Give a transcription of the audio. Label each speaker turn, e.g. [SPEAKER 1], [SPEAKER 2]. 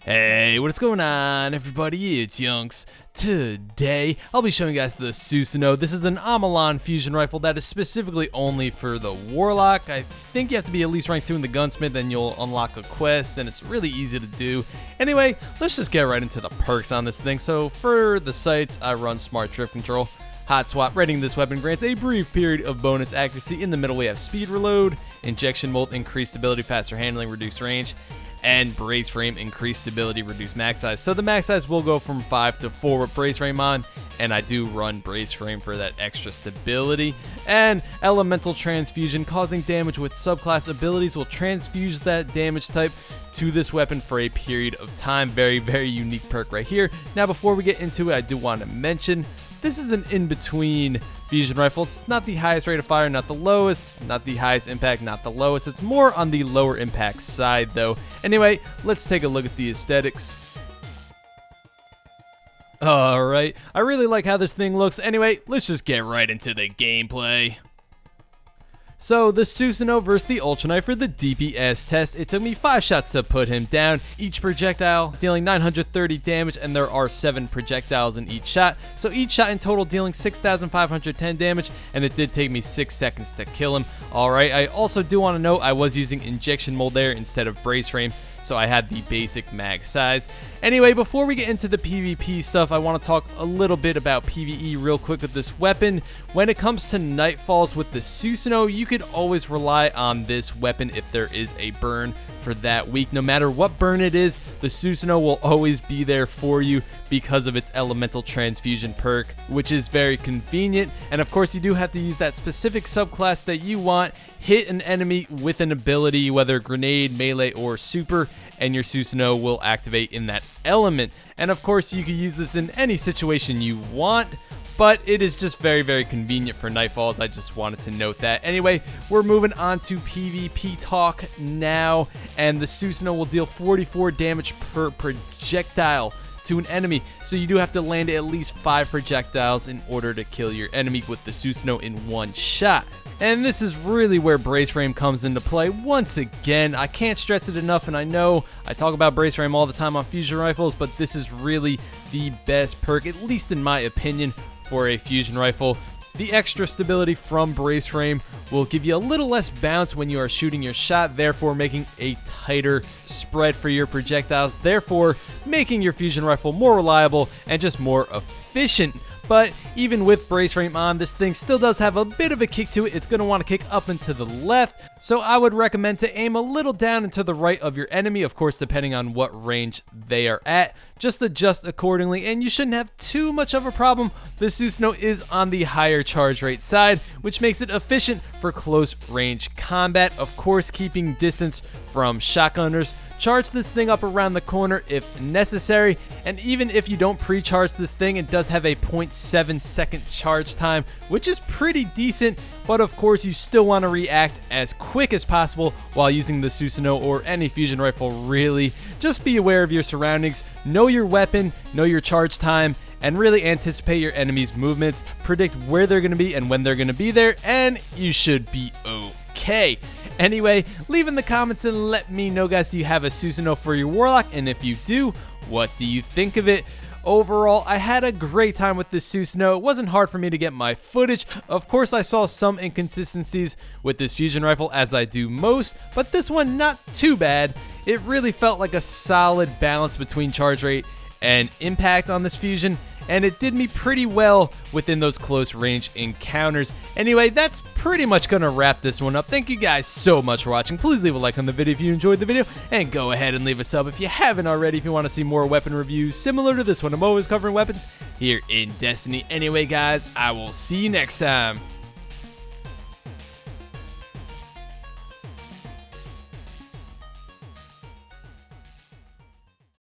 [SPEAKER 1] Hey, what's going on, everybody? It's YunKs. Today, I'll be showing you guys the Susanoo. This is an Amalon fusion rifle that is specifically only for the Warlock. I think you have to be at least rank 2 in the Gunsmith, and you'll unlock a quest, and it's really easy to do. Anyway, let's just get right into the perks on this thing. So, for the sights, I run Smart Drift Control. Hot Swap, rating this weapon grants a brief period of bonus accuracy. In the middle, we have Speed Reload, Injection Mold, increased stability, faster handling, reduced range, and Brace Frame, increased stability, reduced max size. So the max size will go from 5 to 4 with Brace Frame on, and I do run Brace Frame for that extra stability. And Elemental Transfusion, causing damage with subclass abilities, will transfuse that damage type to this weapon for a period of time. Very, very unique perk right here. Now, before we get into it, I do want to mention this is an in-between fusion rifle. It's not the highest rate of fire, not the lowest, not the highest impact, not the lowest. It's more on the lower impact side, though. Anyway, let's take a look at the aesthetics. Alright, I really like how this thing looks. Anyway, let's just get right into the gameplay. So, the Susanoo versus the Ultra Knife for the DPS test. It took me 5 shots to put him down, each projectile dealing 930 damage, and there are 7 projectiles in each shot. So each shot in total dealing 6,510 damage, and it did take me 6 seconds to kill him. Alright, I also do want to note I was using Injection Mold there instead of Brace Frame, so I had the basic mag size. Anyway, before we get into the PvP stuff, I want to talk a little bit about PvE real quick with this weapon. When it comes to Nightfalls with the Susanoo, you could always rely on this weapon if there is a burn for that week. No matter what burn it is, the Susanoo will always be there for you because of its Elemental Transfusion perk, which is very convenient. And of course, you do have to use that specific subclass that you want. Hit an enemy with an ability, whether grenade, melee, or super, and your Susanoo will activate in that element. And of course, you can use this in any situation you want, but it is just very, very convenient for Nightfalls. I just wanted to note that. Anyway, we're moving on to PvP talk now, and the Susanoo will deal 44 damage per projectile to an enemy, so you do have to land at least 5 projectiles in order to kill your enemy with the Susanoo in one shot. And this is really where Brace Frame comes into play. Once again, I can't stress it enough, and I know I talk about Brace Frame all the time on fusion rifles, but this is really the best perk, at least in my opinion, for a fusion rifle. The extra stability from Brace Frame will give you a little less bounce when you are shooting your shot, therefore making a tighter spread for your projectiles, therefore making your fusion rifle more reliable and just more efficient. But even with Brace Frame on, this thing still does have a bit of a kick to it. It's going to want to kick up and to the left, so I would recommend to aim a little down and to the right of your enemy, of course depending on what range they are at. Just adjust accordingly, and you shouldn't have too much of a problem. The Susanoo is on the higher charge rate side, which makes it efficient for close range combat, of course keeping distance from shotgunners. Charge this thing up around the corner if necessary, and even if you don't pre-charge this thing, it does have a 0.7 second charge time, which is pretty decent, but of course you still want to react as quick as possible while using the Susanoo or any fusion rifle really. Just be aware of your surroundings, know your weapon, know your charge time, and really anticipate your enemy's movements, predict where they're going to be and when they're going to be there, and you should be okay. Anyway, leave in the comments and let me know, guys, do you have a Susanoo for your Warlock? And if you do, what do you think of it? Overall, I had a great time with this Susanoo. It wasn't hard for me to get my footage. Of course, I saw some inconsistencies with this fusion rifle, as I do most, but this one not too bad. It really felt like a solid balance between charge rate and impact on this fusion, and it did me pretty well within those close range encounters. Anyway, that's pretty much gonna wrap this one up. Thank you guys so much for watching. Please leave a like on the video if you enjoyed the video, and go ahead and leave a sub if you haven't already if you want to see more weapon reviews similar to this one. I'm always covering weapons here in Destiny. Anyway, guys, I will see you next time.